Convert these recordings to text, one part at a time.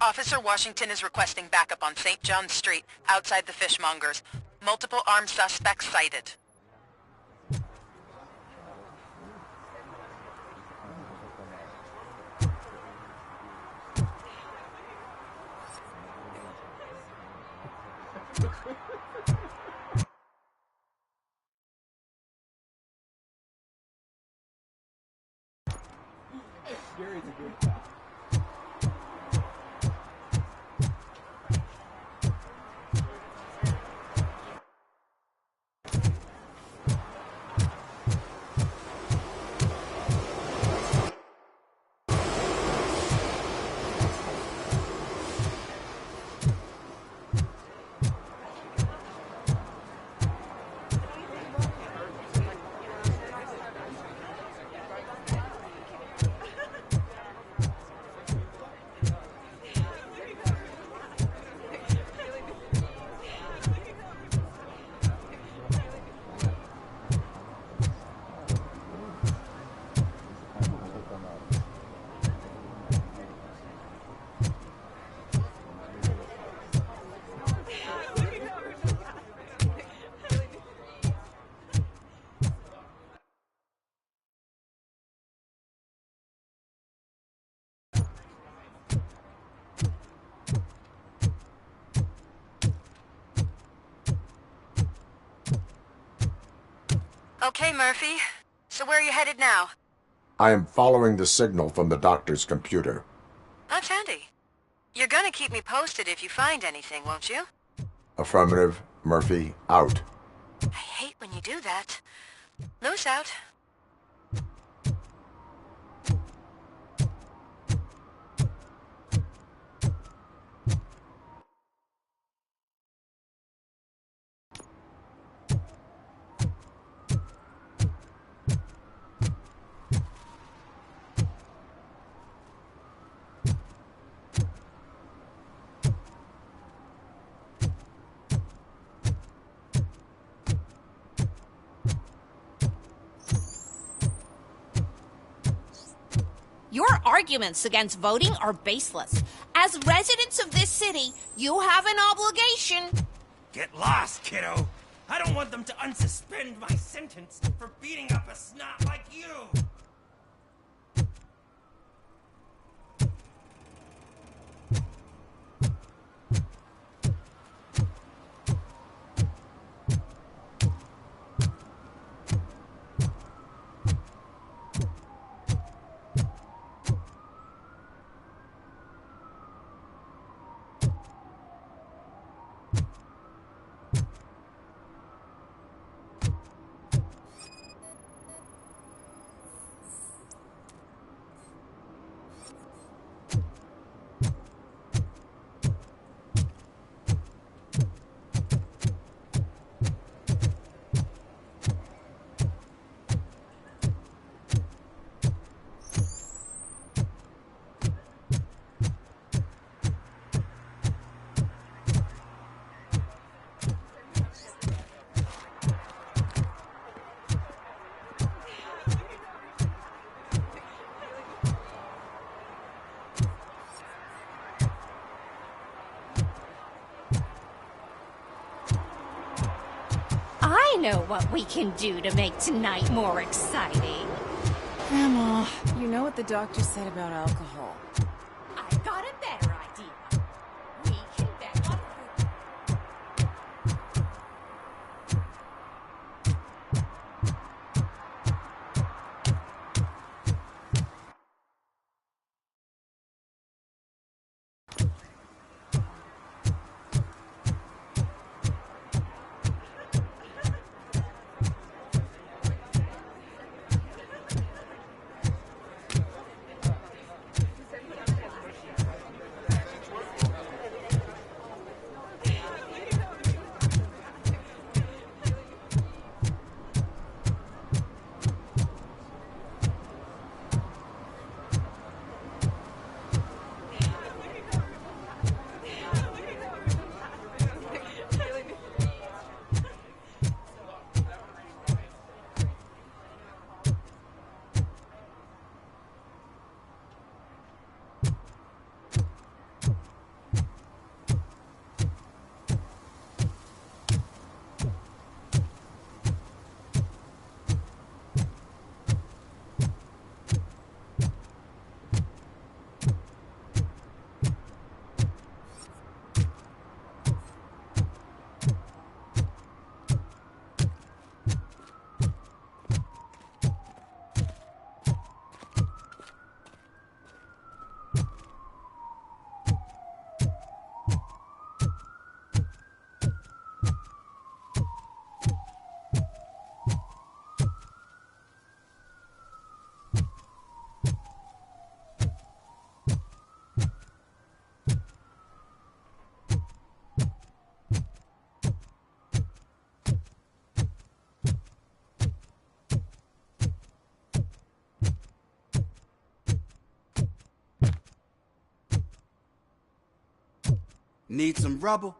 Officer Washington is requesting backup on St. John's Street, outside the fishmongers. Multiple armed suspects sighted. Gary's a good guy. Okay, Murphy. So where are you headed now? I am following the signal from the doctor's computer. That's handy. You're gonna keep me posted if you find anything, won't you? Affirmative. Murphy, out. I hate when you do that. Loose out. Your arguments against voting are baseless. As residents of this city, you have an obligation. Get lost, kiddo. I don't want them to unsuspend my sentence for beating up a snot like you. I know what we can do to make tonight more exciting. Grandma, you know what the doctor said about alcohol. I've got a better idea. We can bet on food. Need some rubble?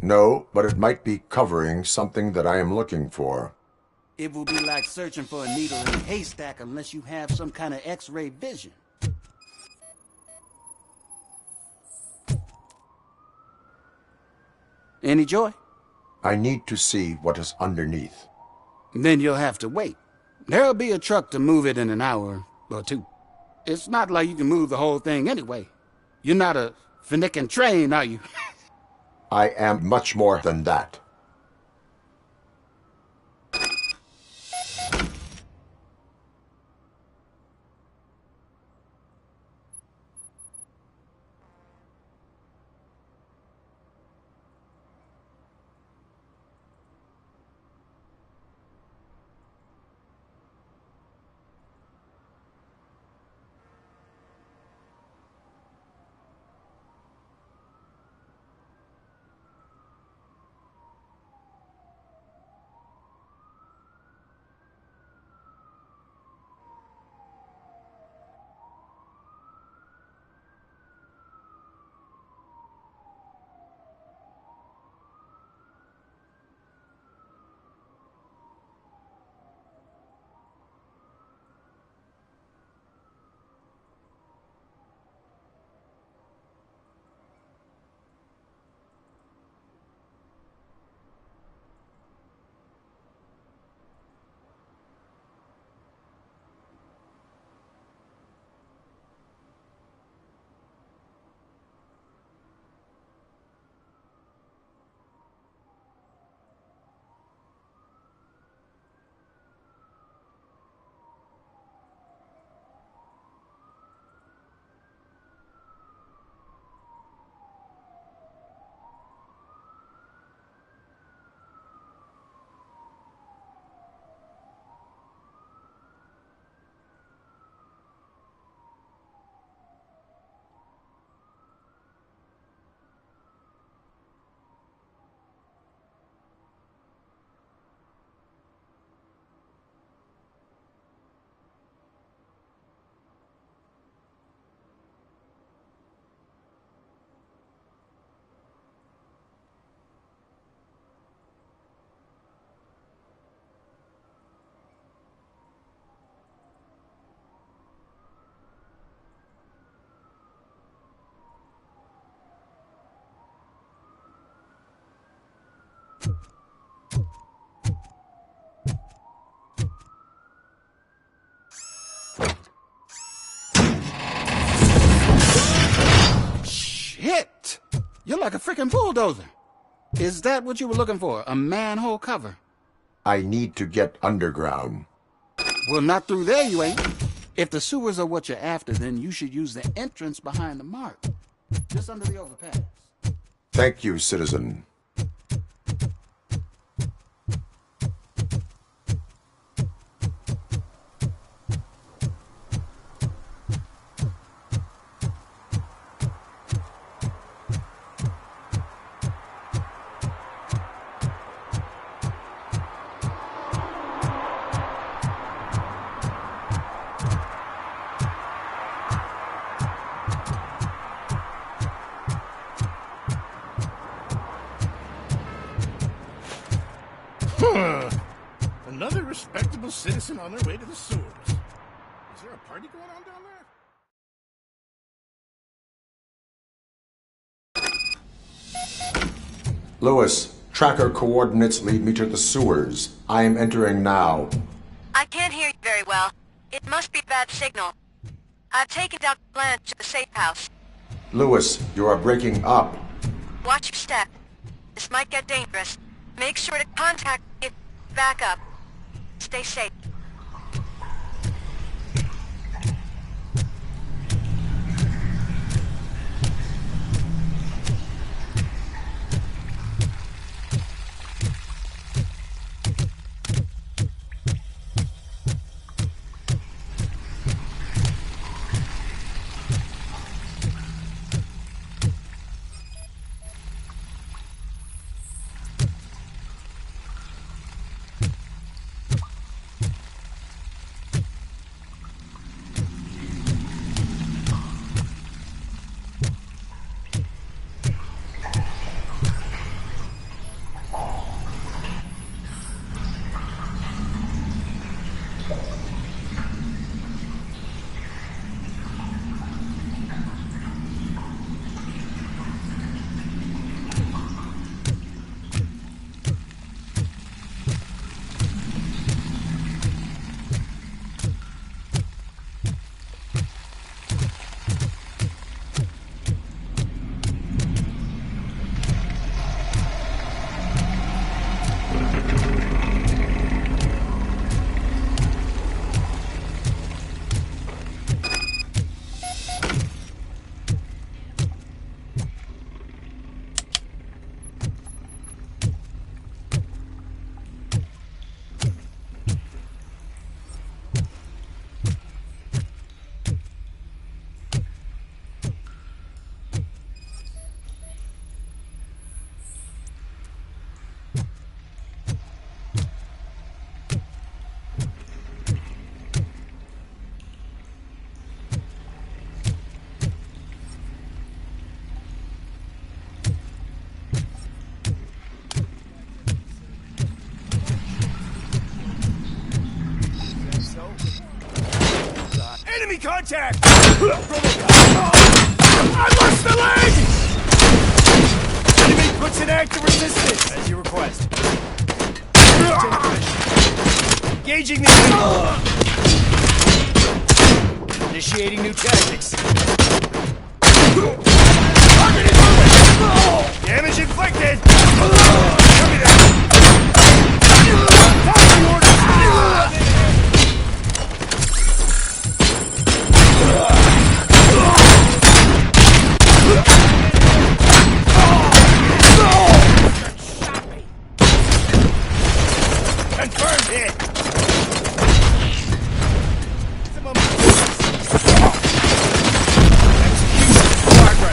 No, but it might be covering something that I am looking for. It will be like searching for a needle in a haystack unless you have some kind of X-ray vision. Any joy? I need to see what is underneath. Then you'll have to wait. There'll be a truck to move it in an hour or two. It's not like you can move the whole thing anyway. You're not a finicking train, are you? I am much more than that. Shit! You're like a freaking bulldozer. Is that what you were looking for? A manhole cover? I need to get underground. Well, not through there, you ain't. If the sewers are what you're after, then you should use the entrance behind the mark. Just under the overpass. Thank you, citizen. Another respectable citizen on their way to the sewers. Is there a party going on down there? Lewis, tracker coordinates lead me to the sewers. I am entering now. I can't hear you very well. It must be a bad signal. I've taken Dr. Blanche to the safe house. Lewis, you are breaking up. Watch your step. This might get dangerous. Make sure to contact it. Back up. Stay safe. Enemy contact! I lost the leg! Enemy puts in active resistance! As you request. Engaging the enemy! Initiating new tactics. Damage inflicted! Copy that! Following orders! Confirmed hit! Execution progress.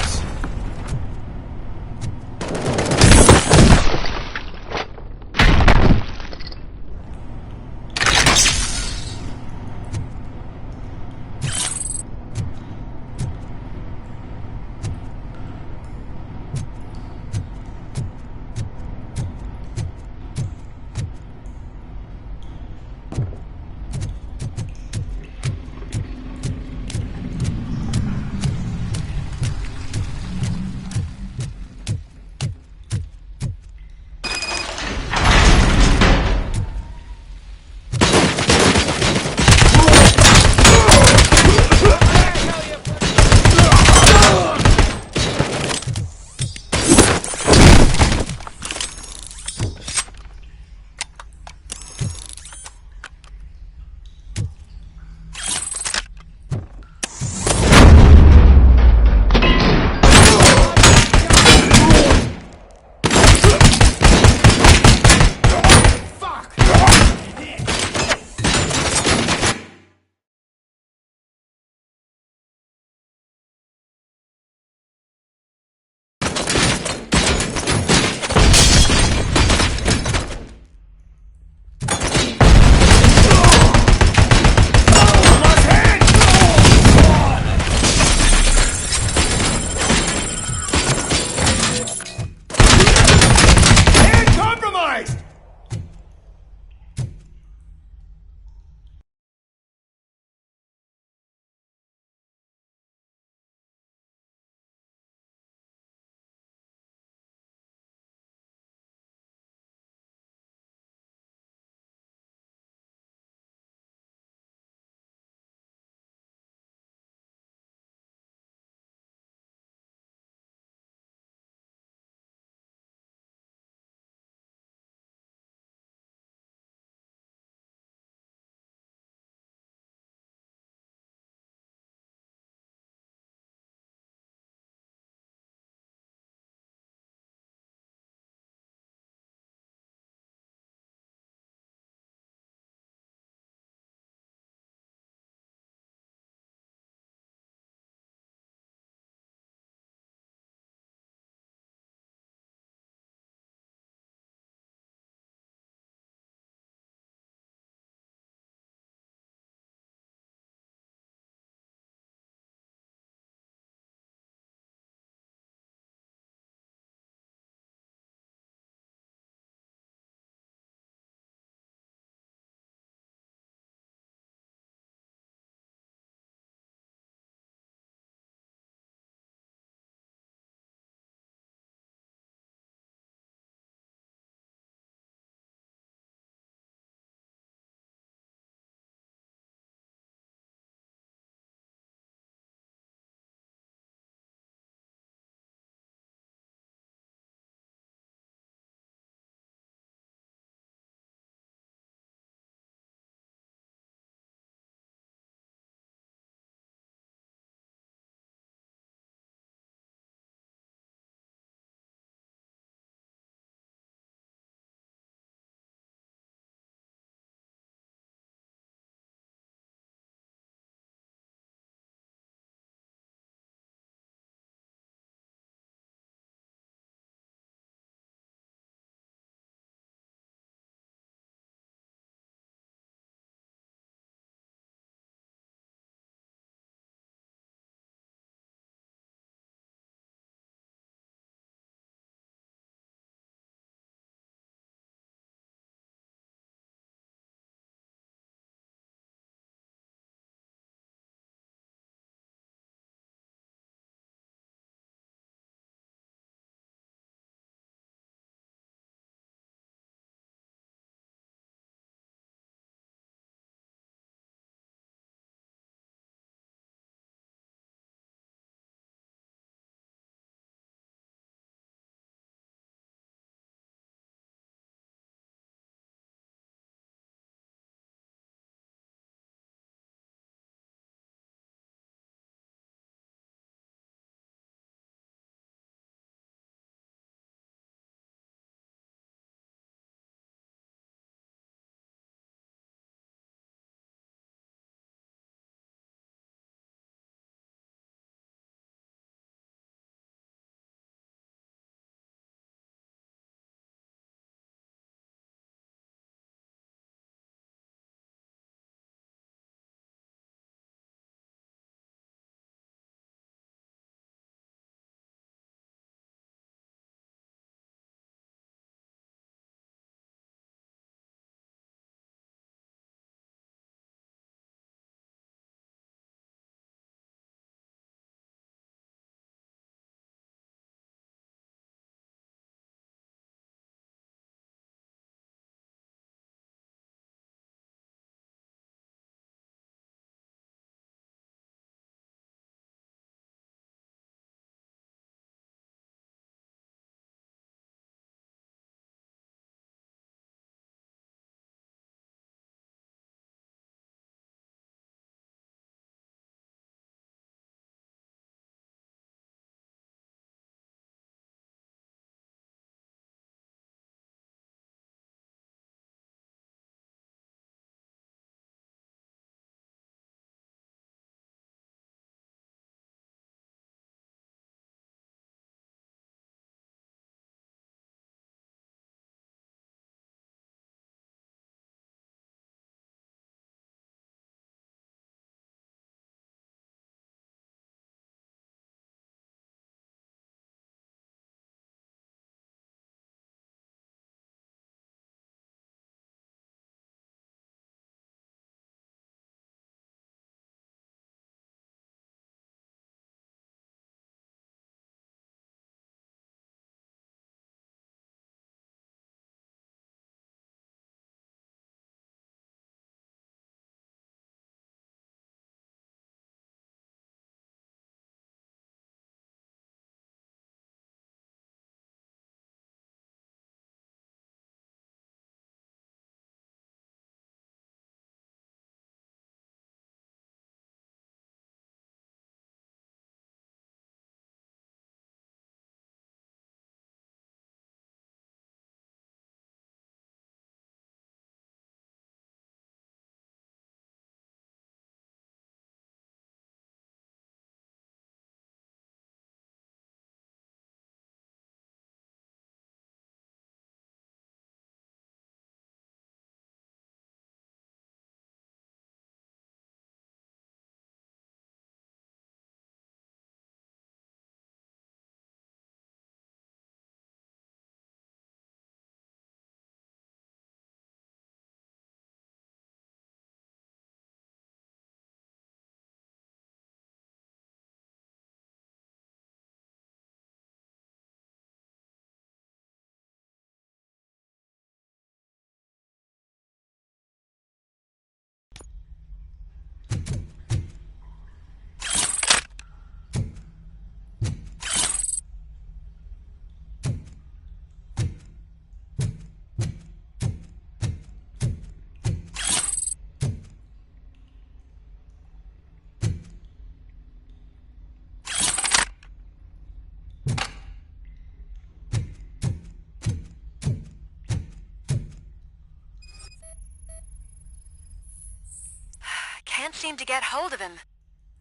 can't seem to get hold of him.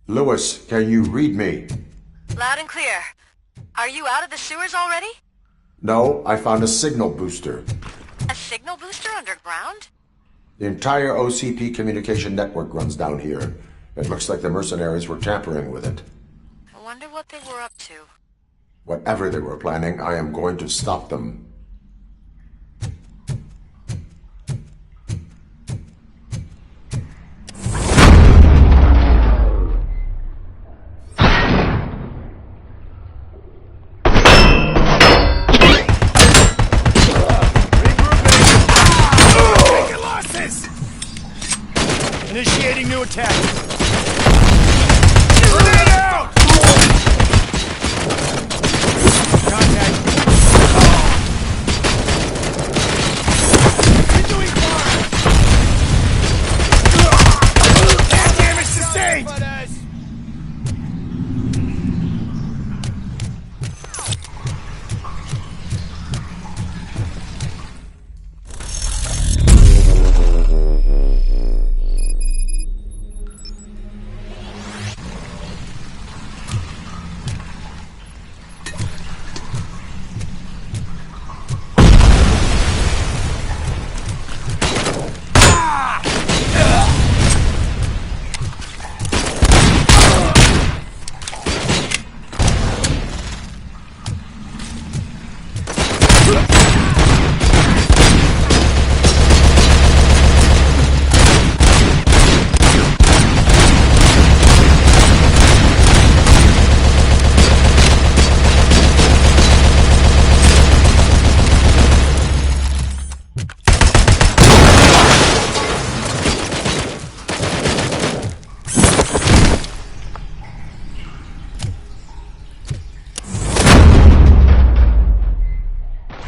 Lewis, can you read me? Loud and clear. Are you out of the sewers already? No, I found a signal booster. A signal booster underground? The entire OCP communication network runs down here. It looks like the mercenaries were tampering with it. I wonder what they were up to. Whatever they were planning, I am going to stop them. Initiating new attack. Grenade out! Contact. Continuing fire. Air damage sustained.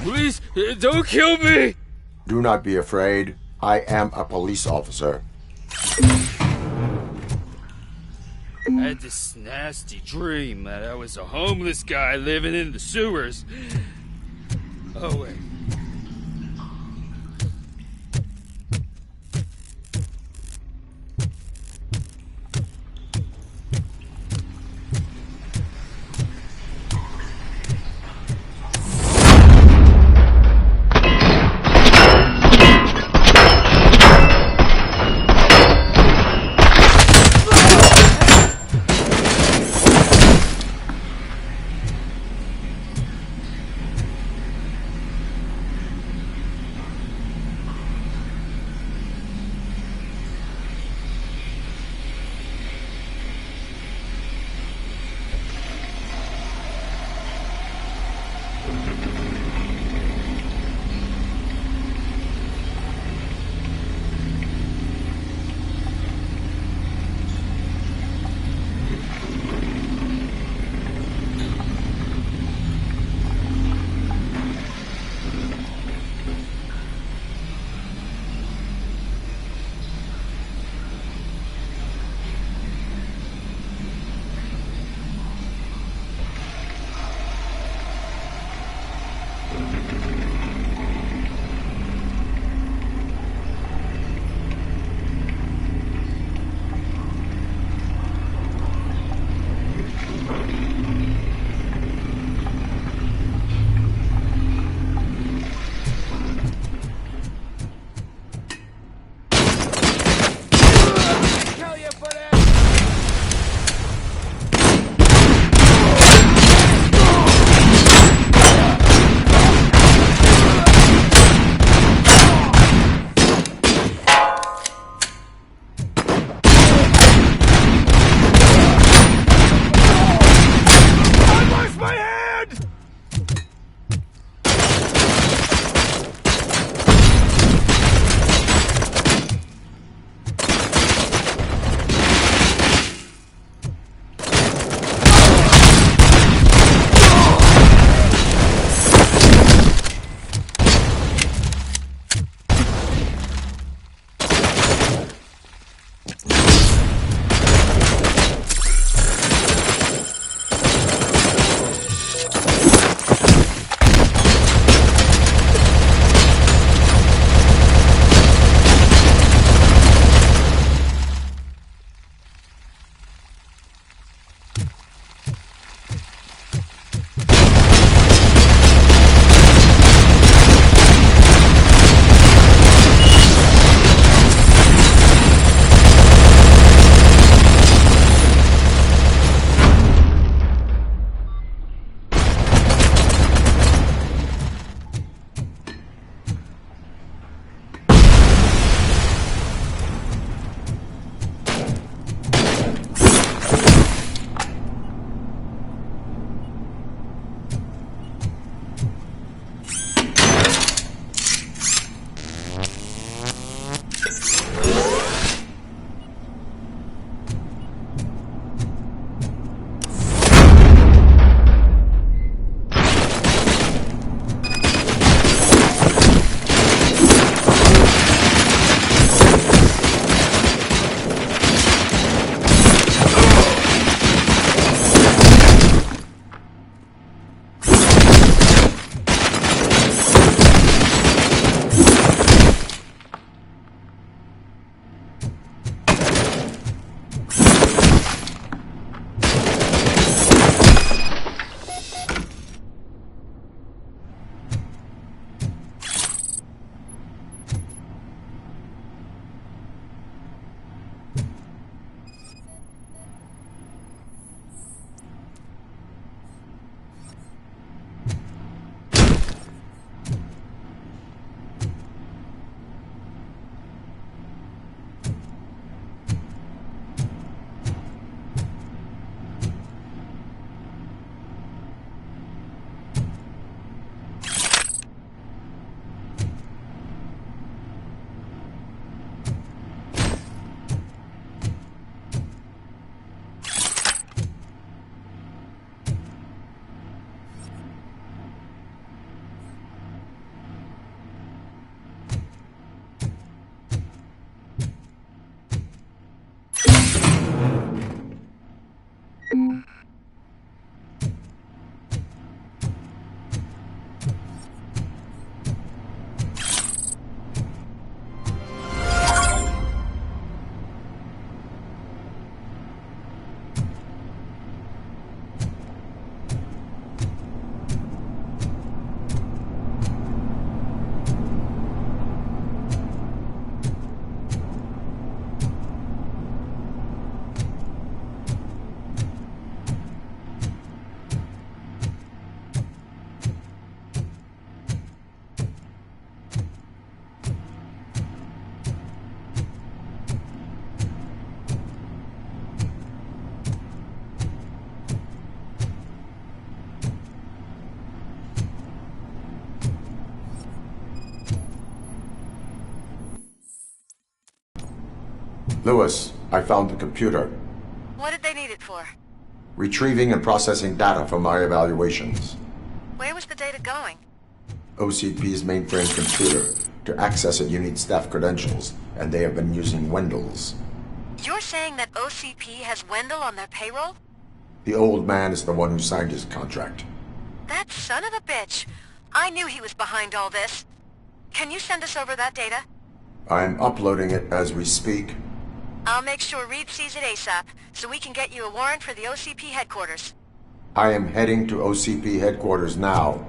Please, don't kill me! Do not be afraid. I am a police officer. I had this nasty dream that I was a homeless guy living in the sewers. Oh, wait. Lewis, I found the computer. What did they need it for? Retrieving and processing data from my evaluations. Where was the data going? OCP's mainframe computer. To access it, you need staff credentials, and they have been using Wendell's. You're saying that OCP has Wendell on their payroll? The old man is the one who signed his contract. That son of a bitch. I knew he was behind all this. Can you send us over that data? I'm uploading it as we speak. I'll make sure Reed sees it ASAP, so we can get you a warrant for the OCP headquarters. I am heading to OCP headquarters now.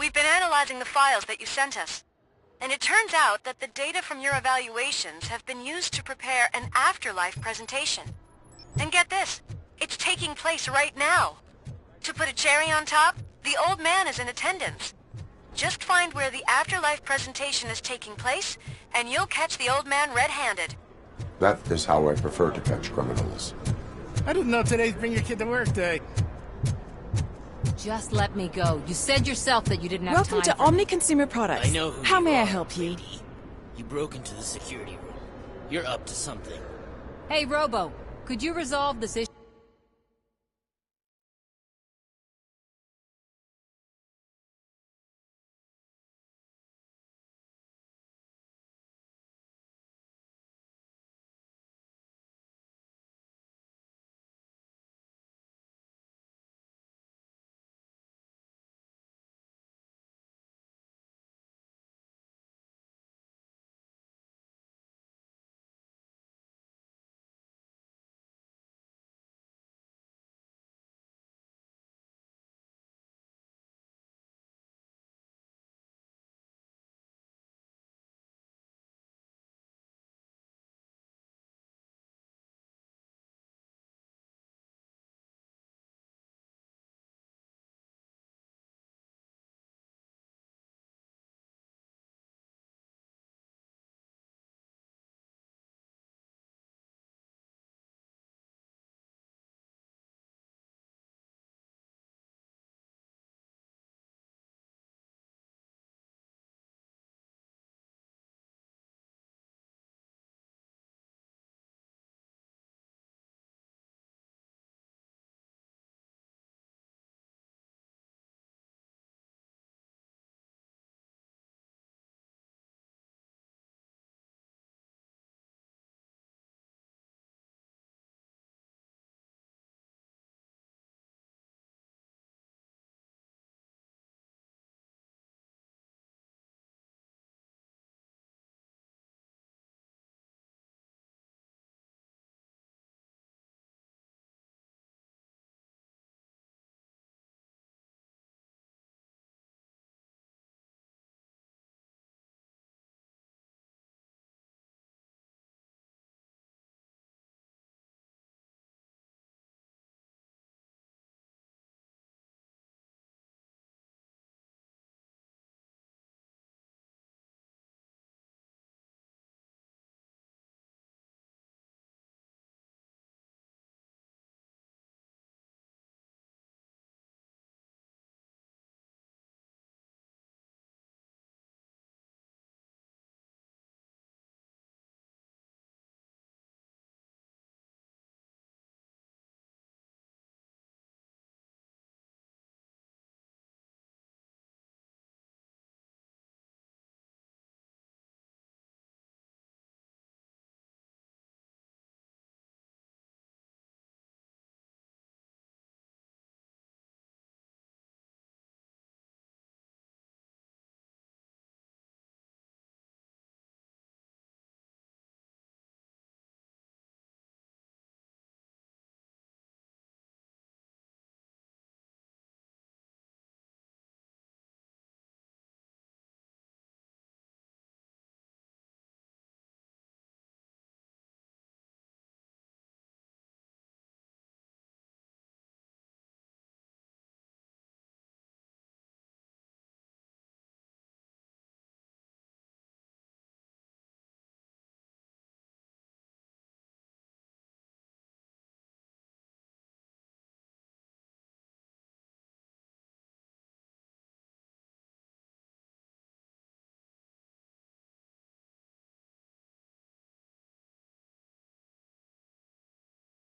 We've been analyzing the files that you sent us. And it turns out that the data from your evaluations have been used to prepare an afterlife presentation. And get this, it's taking place right now. To put a cherry on top, the old man is in attendance. Just find where the afterlife presentation is taking place, and you'll catch the old man red-handed. That is how I prefer to catch criminals. I didn't know today's Bring Your Kid to Work Day. Just let me go. You said yourself that you didn't have Welcome time to Omni Consumer Products. I know who How you may I are, help you? lady. You broke into the security room. You're up to something. Hey, Robo, could you resolve this issue?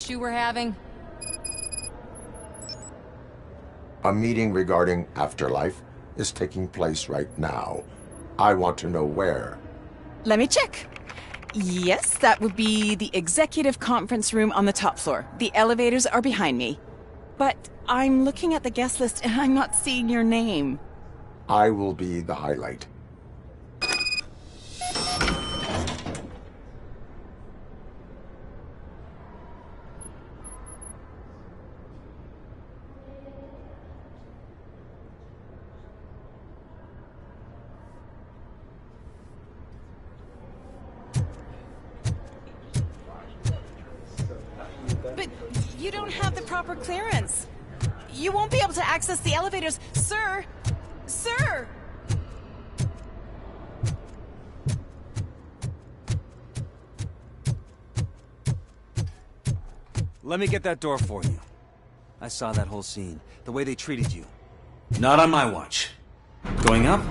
you were having? A meeting regarding afterlife is taking place right now. I want to know where. Let me check. Yes, that would be the executive conference room on the top floor. The elevators are behind me. But I'm looking at the guest list and I'm not seeing your name. I will be the highlight. But you don't have the proper clearance. You won't be able to access the elevators, sir! Sir! Let me get that door for you. I saw that whole scene. The way they treated you. Not on my watch. Going up?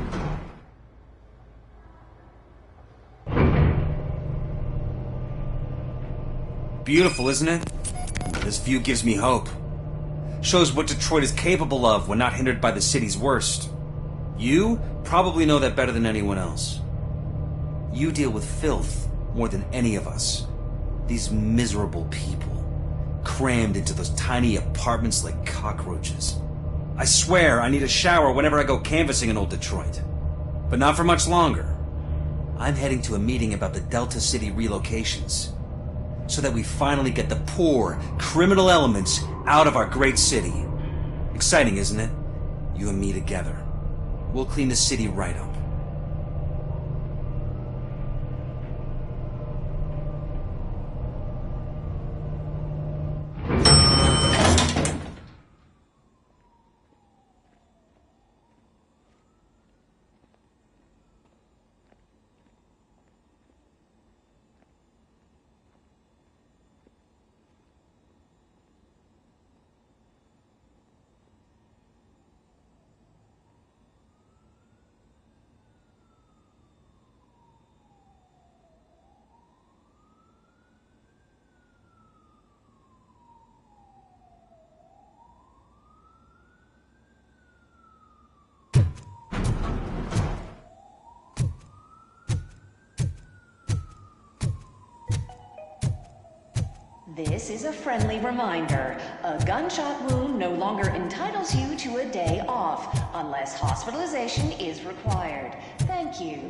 Beautiful, isn't it? This view gives me hope. Shows what Detroit is capable of when not hindered by the city's worst. You probably know that better than anyone else. You deal with filth more than any of us. These miserable people, crammed into those tiny apartments like cockroaches. I swear I need a shower whenever I go canvassing in old Detroit. But not for much longer. I'm heading to a meeting about the Delta City relocations, so that we finally get the poor, criminal elements out of our great city. Exciting, isn't it? You and me together. We'll clean the city right up. This is a friendly reminder. A gunshot wound no longer entitles you to a day off, unless hospitalization is required. Thank you.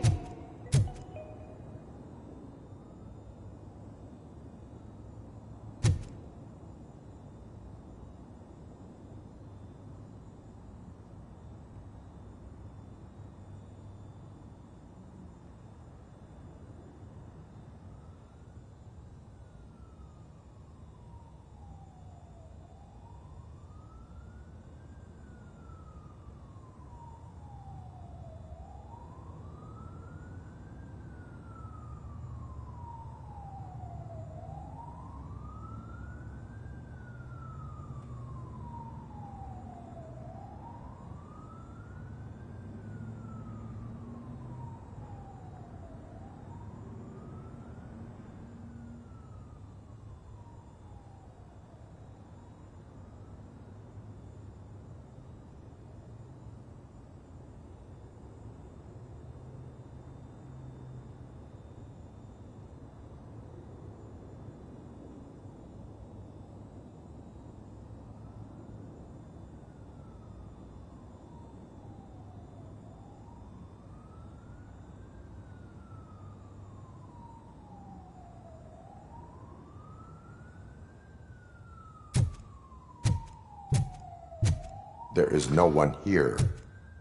There is no one here.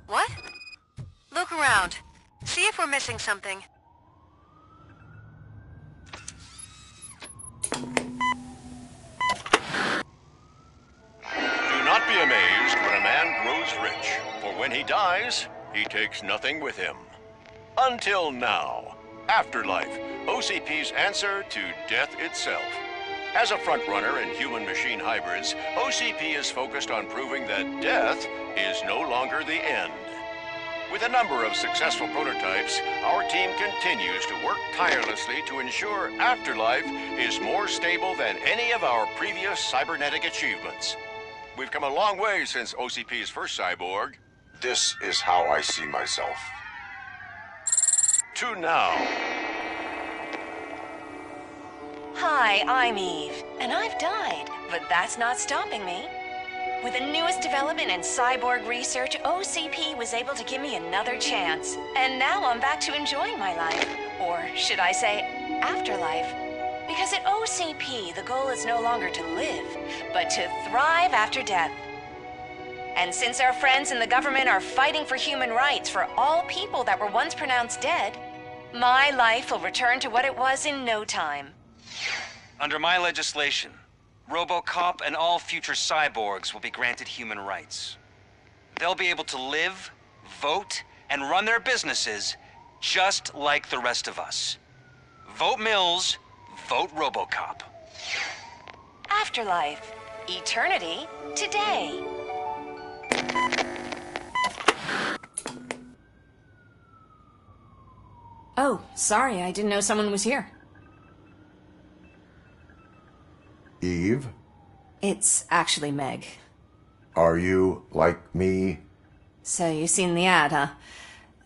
What? Look around. See if we're missing something. Do not be amazed when a man grows rich, for when he dies, he takes nothing with him. Until now. Afterlife, OCP's answer to death itself. As a frontrunner in human-machine hybrids, OCP is focused on proving that death is no longer the end. With a number of successful prototypes, our team continues to work tirelessly to ensure Afterlife is more stable than any of our previous cybernetic achievements. We've come a long way since OCP's first cyborg. This is how I see myself. To now. Hi, I'm Eve, and I've died, but that's not stopping me. With the newest development in cyborg research, OCP was able to give me another chance. And now I'm back to enjoying my life. Or should I say, afterlife. Because at OCP, the goal is no longer to live, but to thrive after death. And since our friends in the government are fighting for human rights for all people that were once pronounced dead, my life will return to what it was in no time. Under my legislation, Robocop and all future cyborgs will be granted human rights. They'll be able to live, vote, and run their businesses just like the rest of us. Vote Mills, vote Robocop. Afterlife. Eternity. Today. Oh, sorry, I didn't know someone was here. Eve? It's actually Meg. Are you like me? So you've seen the ad, huh?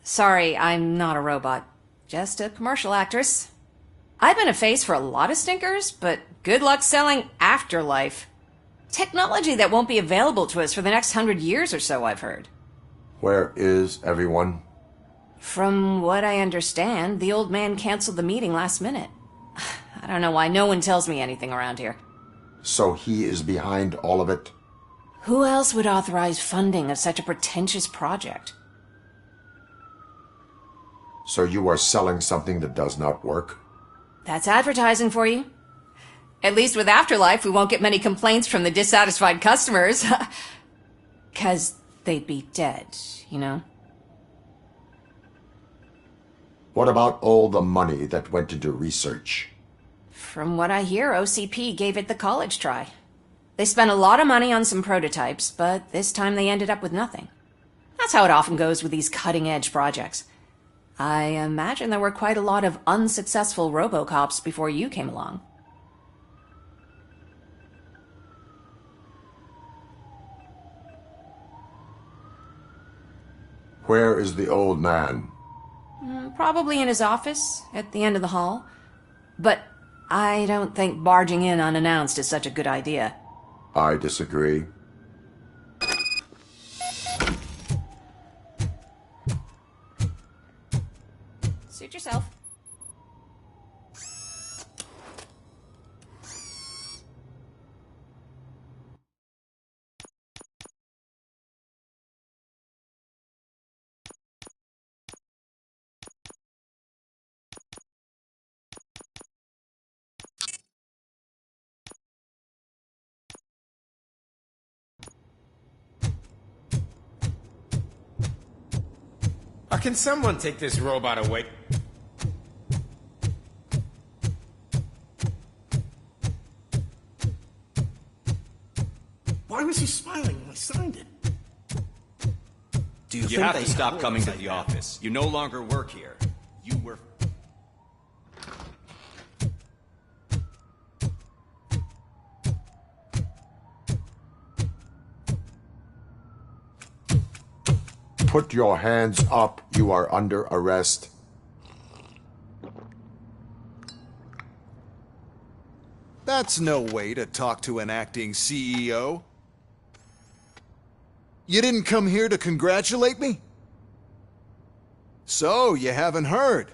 Sorry, I'm not a robot. Just a commercial actress. I've been a face for a lot of stinkers, but good luck selling Afterlife. Technology that won't be available to us for the next 100 years or so, I've heard. Where is everyone? From what I understand, the old man canceled the meeting last minute. I don't know why no one tells me anything around here. So he is behind all of it? Who else would authorize funding of such a pretentious project? So you are selling something that does not work? That's advertising for you. At least with Afterlife, we won't get many complaints from the dissatisfied customers. 'Cause they'd be dead, you know? What about all the money that went into research? From what I hear, OCP gave it the college try. They spent a lot of money on some prototypes, but this time they ended up with nothing. That's how it often goes with these cutting-edge projects. I imagine there were quite a lot of unsuccessful Robocops before you came along. Where is the old man? Probably in his office, at the end of the hall. But I don't think barging in unannounced is such a good idea. I disagree. Suit yourself. Can someone take this robot away? Why was he smiling when I signed it? Do you have to stop coming to the office. You no longer work here. You were... Put your hands up. You are under arrest. That's no way to talk to an acting CEO. You didn't come here to congratulate me? So, you haven't heard.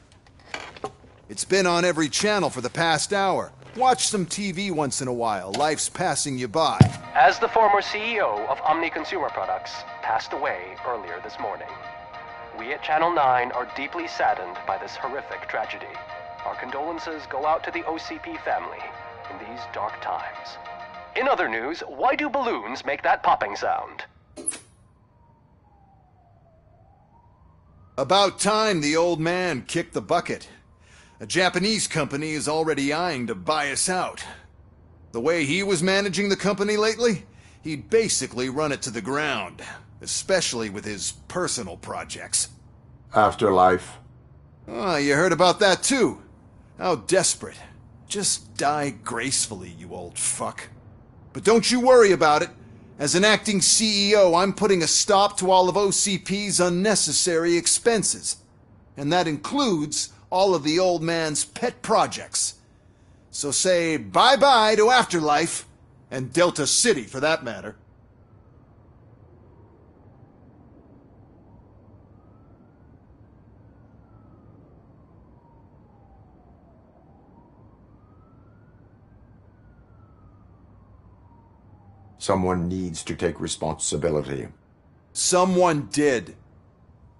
It's been on every channel for the past hour. Watch some TV once in a while. Life's passing you by. As the former CEO of Omni Consumer Products passed away earlier this morning, we at Channel 9 are deeply saddened by this horrific tragedy. Our condolences go out to the OCP family in these dark times. In other news, why do balloons make that popping sound? About time the old man kicked the bucket. A Japanese company is already eyeing to buy us out. The way he was managing the company lately, he'd basically run it to the ground, especially with his personal projects. Afterlife. Oh, you heard about that too. How desperate. Just die gracefully, you old fuck. But don't you worry about it. As an acting CEO, I'm putting a stop to all of OCP's unnecessary expenses. And that includes all of the old man's pet projects. So say bye-bye to Afterlife, and Delta City for that matter. Someone needs to take responsibility. Someone did.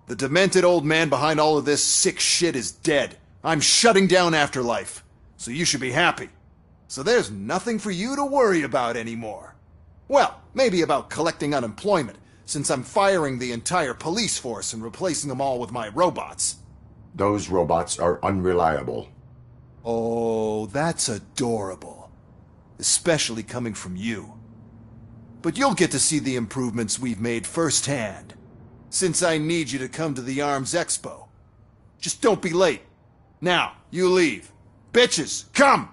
The demented old man behind all of this sick shit is dead. I'm shutting down Afterlife, so you should be happy. So there's nothing for you to worry about anymore. Well, maybe about collecting unemployment, since I'm firing the entire police force and replacing them all with my robots. Those robots are unreliable. Oh, that's adorable. Especially coming from you. But you'll get to see the improvements we've made firsthand, since I need you to come to the ARMS Expo. Just don't be late. Now, you leave. Bitches, come!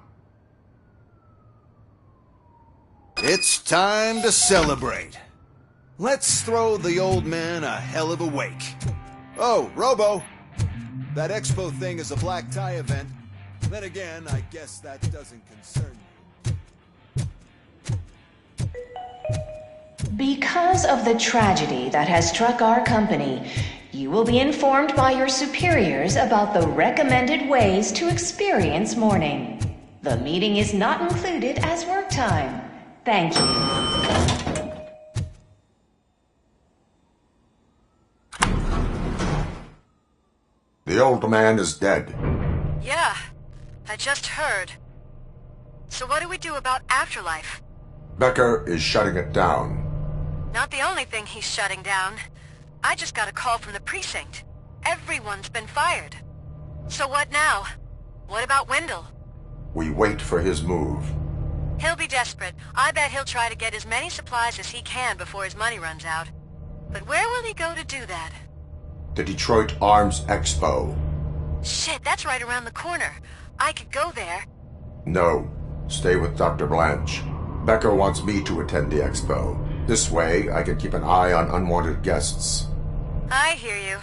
It's time to celebrate. Let's throw the old man a hell of a wake. Oh, Robo! That Expo thing is a black tie event. Then again, I guess that doesn't concern you. Because of the tragedy that has struck our company, you will be informed by your superiors about the recommended ways to experience mourning. The meeting is not included as work time. Thank you. The old man is dead. Yeah, I just heard. So what do we do about Afterlife? Becker is shutting it down. Not the only thing he's shutting down. I just got a call from the precinct. Everyone's been fired. So what now? What about Wendell? We wait for his move. He'll be desperate. I bet he'll try to get as many supplies as he can before his money runs out. But where will he go to do that? The Detroit Arms Expo. Shit, that's right around the corner. I could go there. No. Stay with Dr. Blanche. Becker wants me to attend the expo. This way, I can keep an eye on unwanted guests. I hear you.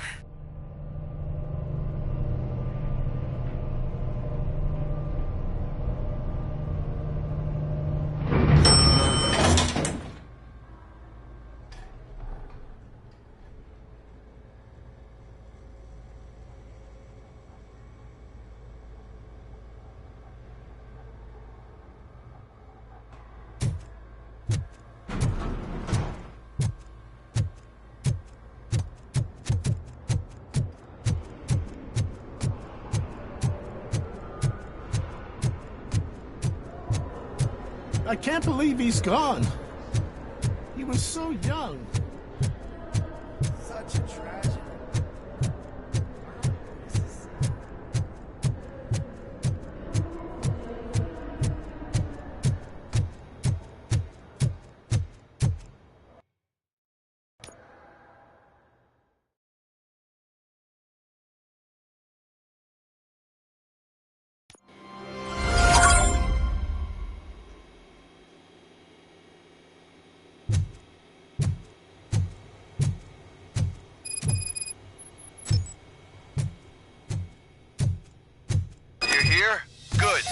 I can't believe he's gone. He was so young. Such a tragedy. Here? Good.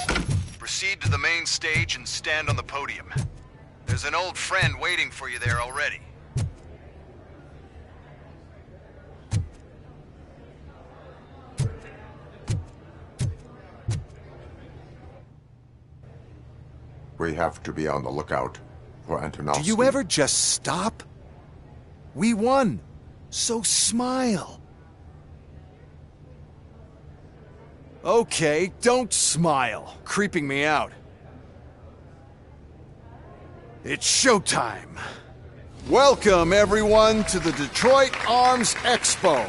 Proceed to the main stage and stand on the podium. There's an old friend waiting for you there already. We have to be on the lookout for Antonovsky. Do you ever just stop? We won. So smile. Okay, don't smile. Creeping me out. It's showtime. Welcome, everyone, to the Detroit Arms Expo,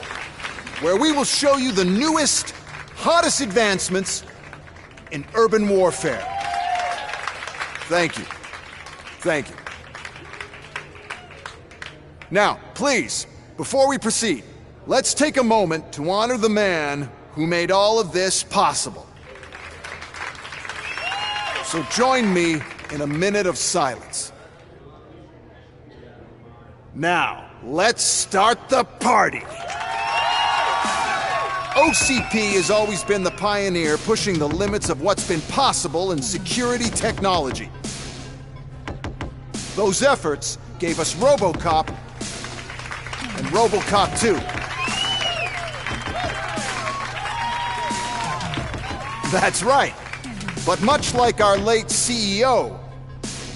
where we will show you the newest, hottest advancements in urban warfare. Thank you. Thank you. Now, please, before we proceed, let's take a moment to honor the man who made all of this possible. So join me in a minute of silence. Now, let's start the party! OCP has always been the pioneer pushing the limits of what's been possible in security technology. Those efforts gave us Robocop and Robocop 2. That's right. But much like our late CEO,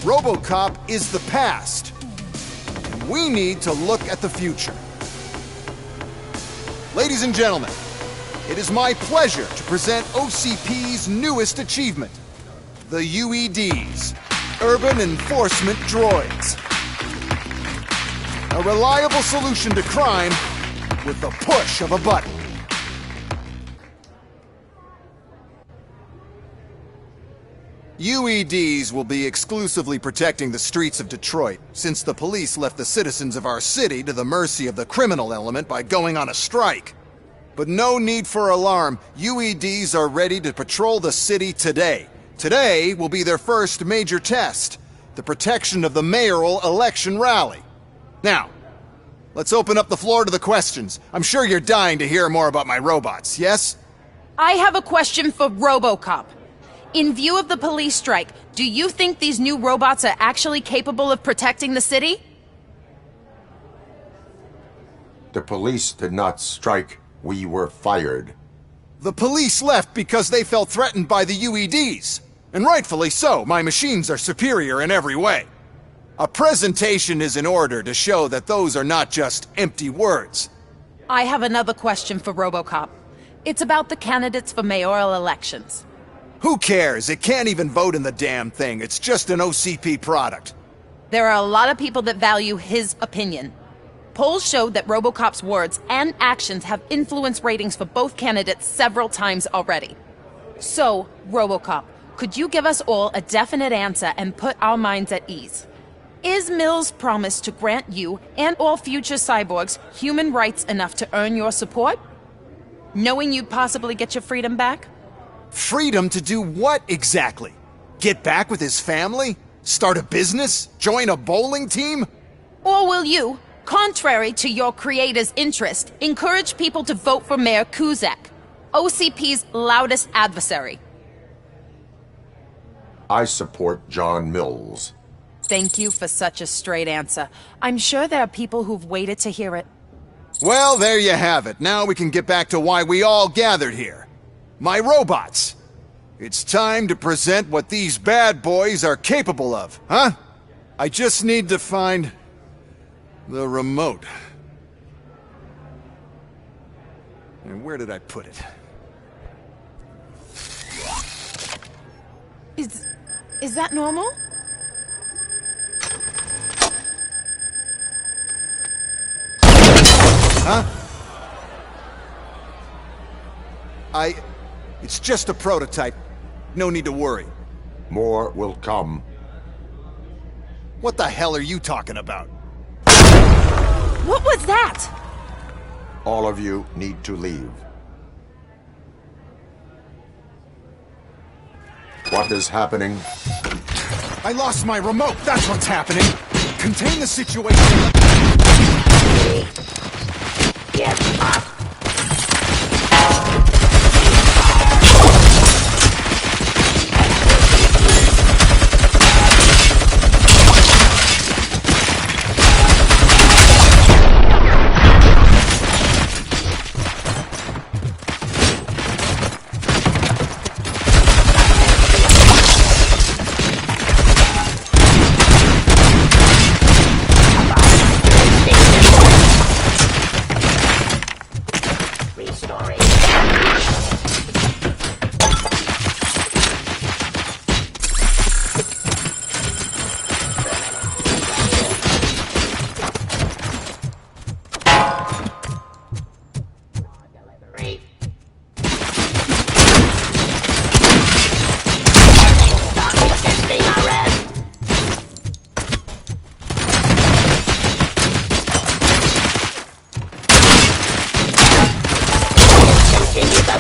Robocop is the past. And we need to look at the future. Ladies and gentlemen, it is my pleasure to present OCP's newest achievement, the UEDs, Urban Enforcement Droids. A reliable solution to crime with the push of a button. UEDs will be exclusively protecting the streets of Detroit, since the police left the citizens of our city to the mercy of the criminal element by going on a strike. But no need for alarm. UEDs are ready to patrol the city today. Today will be their first major test, the protection of the mayoral election rally. Now, let's open up the floor to the questions. I'm sure you're dying to hear more about my robots, yes? I have a question for Robocop. In view of the police strike, do you think these new robots are actually capable of protecting the city? The police did not strike. We were fired. The police left because they felt threatened by the UEDs. And rightfully so. My machines are superior in every way. A presentation is in order to show that those are not just empty words. I have another question for Robocop. It's about the candidates for mayoral elections. Who cares? It can't even vote in the damn thing. It's just an OCP product. There are a lot of people that value his opinion. Polls showed that Robocop's words and actions have influenced ratings for both candidates several times already. So, Robocop, could you give us all a definite answer and put our minds at ease? Is Mills' promise to grant you and all future cyborgs human rights enough to earn your support? Knowing you'd possibly get your freedom back? Freedom to do what exactly? Get back with his family? Start a business? Join a bowling team? Or will you, contrary to your creator's interest, encourage people to vote for Mayor Kuzak, OCP's loudest adversary? I support John Mills. Thank you for such a straight answer. I'm sure there are people who've waited to hear it. Well, there you have it. Now we can get back to why we all gathered here. My robots. It's time to present what these bad boys are capable of, huh? I just need to find the remote. And where did I put it? Is that normal? Huh? It's just a prototype. No need to worry. More will come. What the hell are you talking about? What was that? All of you need to leave. What is happening? I lost my remote. That's what's happening. Contain the situation. Get up!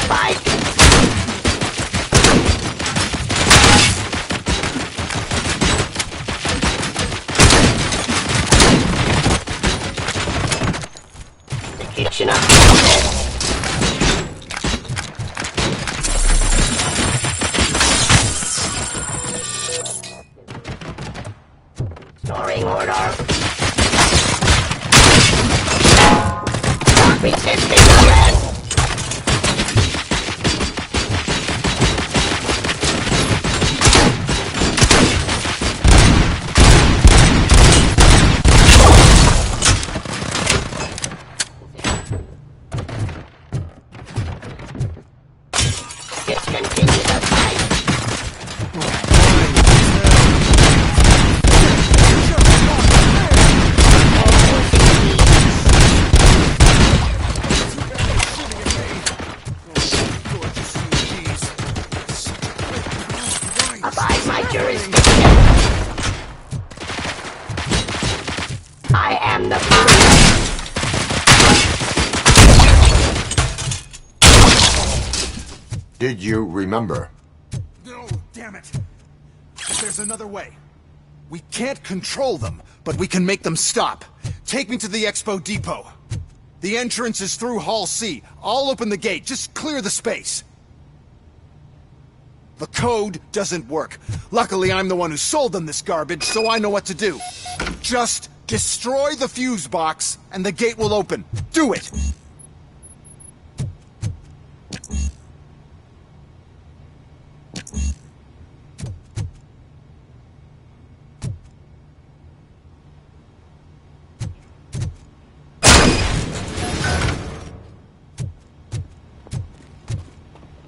fight! The kitchen upstairs. Snoring order. Stop resisting arrest. Discontinue the fight. Abide my jurisdiction. I am the Did you remember? No, damn it. There's another way. We can't control them, but we can make them stop. Take me to the Expo Depot. The entrance is through Hall C. I'll open the gate. Just clear the space. The code doesn't work. Luckily, I'm the one who sold them this garbage, so I know what to do. Just destroy the fuse box, and the gate will open. Do it!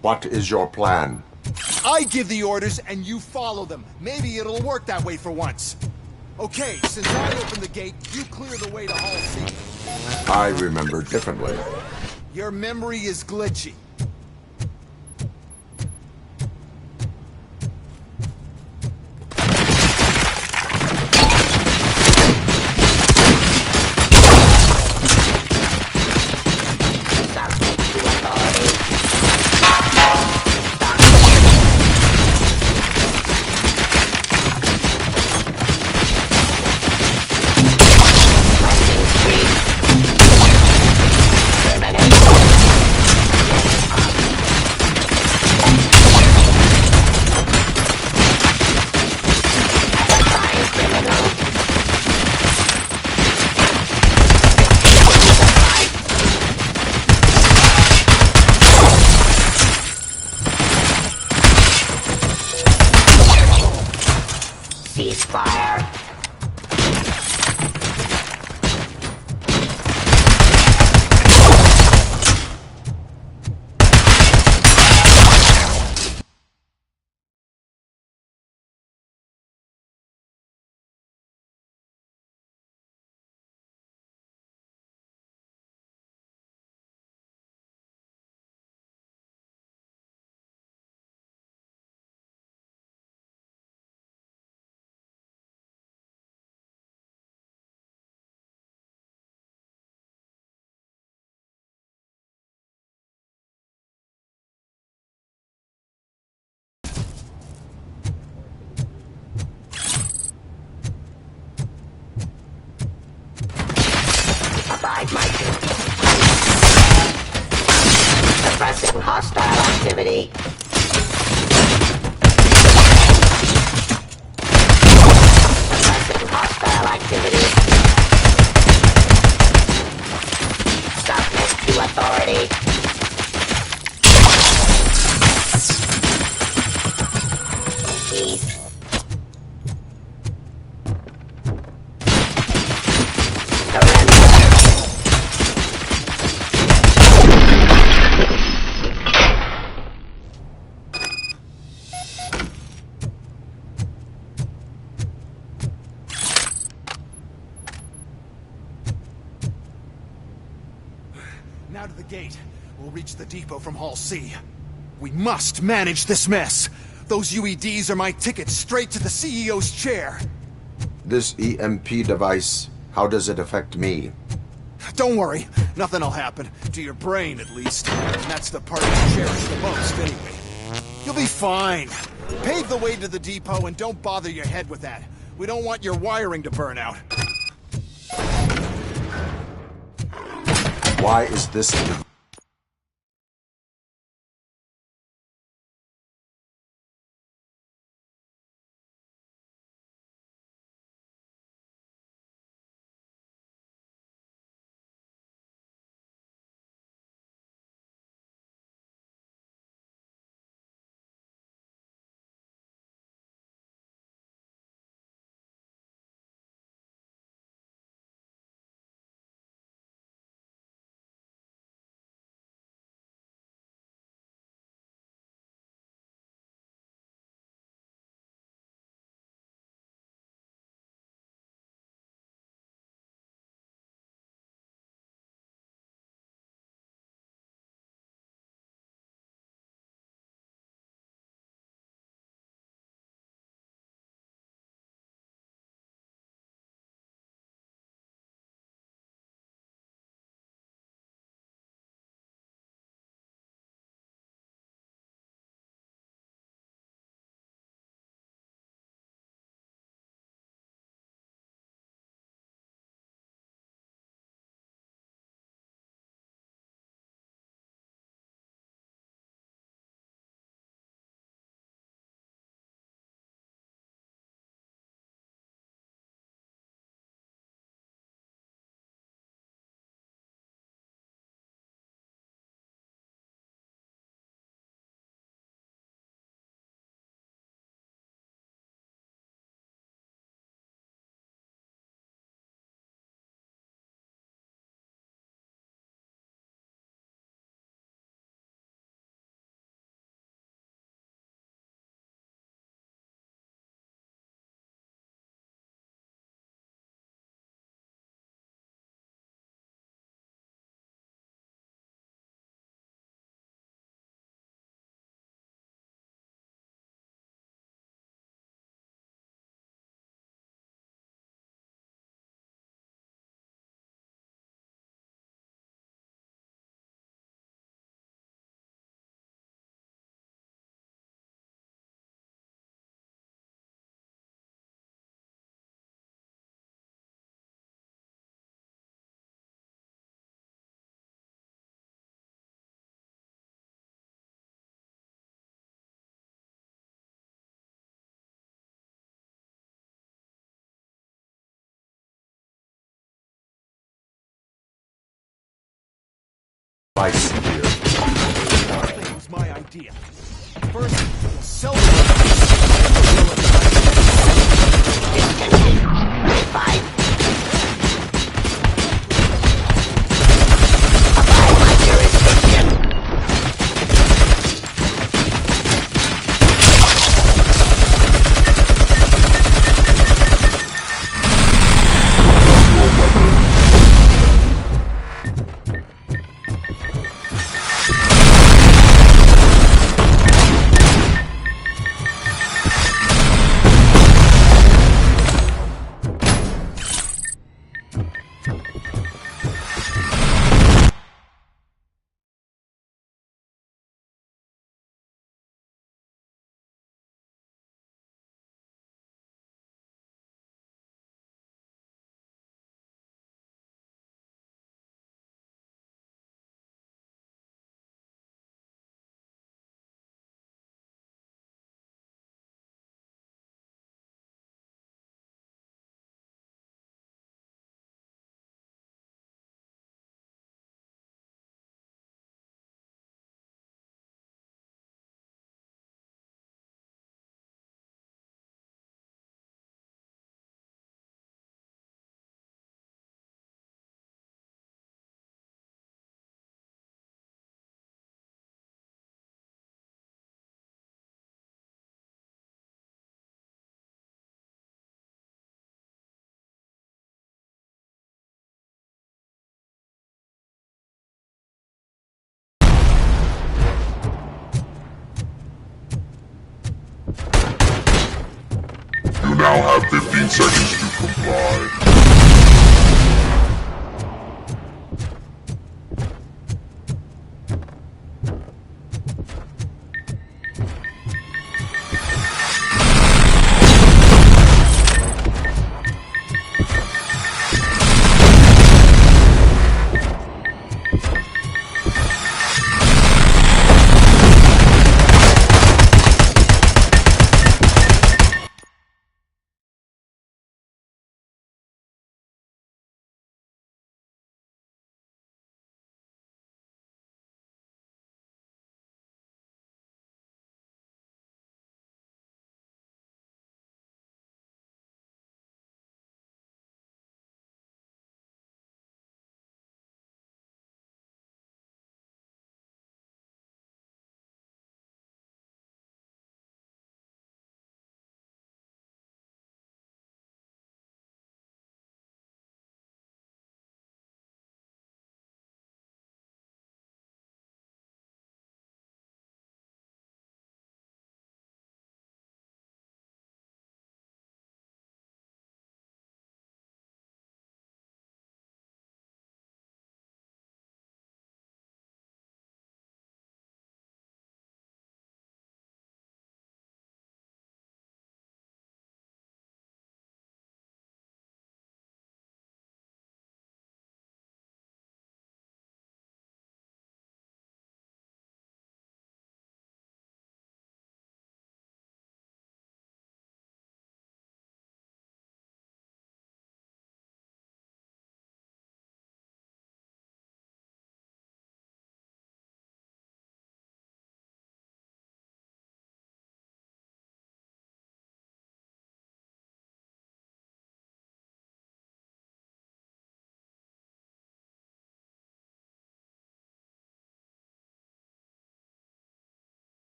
What is your plan? I give the orders and you follow them. Maybe it'll work that way for once. Okay, since I opened the gate, you clear the way to Hall C. I remember differently. Your memory is glitchy. Ceasefire. Abide my duty. Suppressing hostile activity. Suppressing hostile activity. Submit to authority. Peace. Now to the gate. We'll reach the depot from Hall C. We must manage this mess. Those UEDs are my ticket straight to the CEO's chair. This EMP device, how does it affect me? Don't worry, nothing will happen. To your brain, at least. And that's the part you cherish the most, anyway. You'll be fine. Pave the way to the depot and don't bother your head with that. We don't want your wiring to burn out. Why is this... Device here. It was my idea. First, we'll sell the... now have 15 seconds to comply.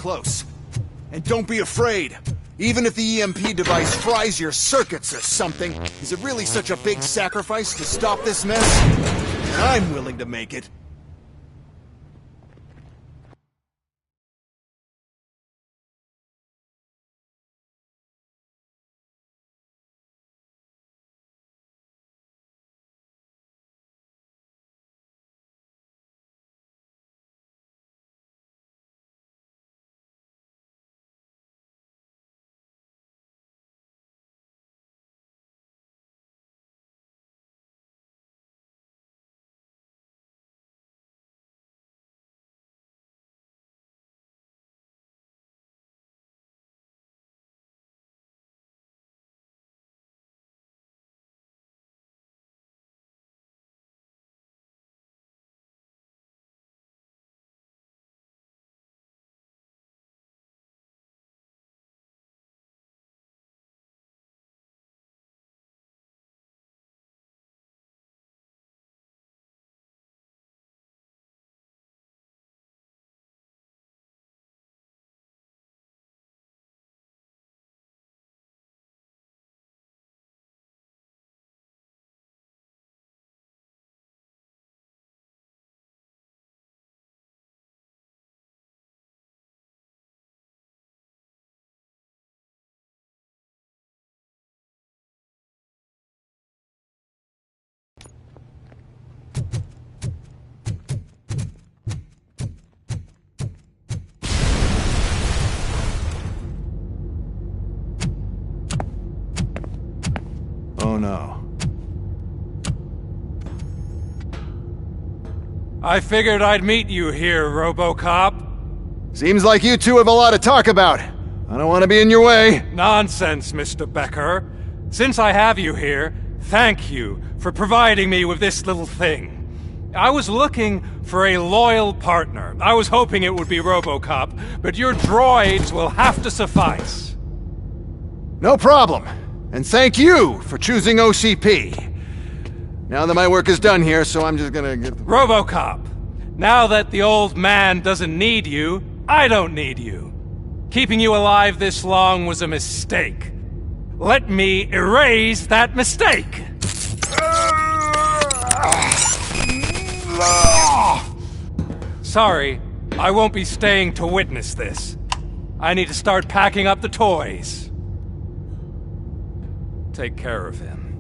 close. And don't be afraid. Even if the EMP device fries your circuits or something, is it really such a big sacrifice to stop this mess? I'm willing to make it. Oh no. I figured I'd meet you here, Robocop. Seems like you two have a lot to talk about. I don't want to be in your way. Nonsense, Mr. Becker. Since I have you here, thank you for providing me with this little thing. I was looking for a loyal partner. I was hoping it would be Robocop, but your droids will have to suffice. No problem. And thank you for choosing OCP. Now that my work is done here, so I'm just gonna get... Robocop, now that the old man doesn't need you, I don't need you. Keeping you alive this long was a mistake. Let me erase that mistake! Sorry, I won't be staying to witness this. I need to start packing up the toys. Take care of him.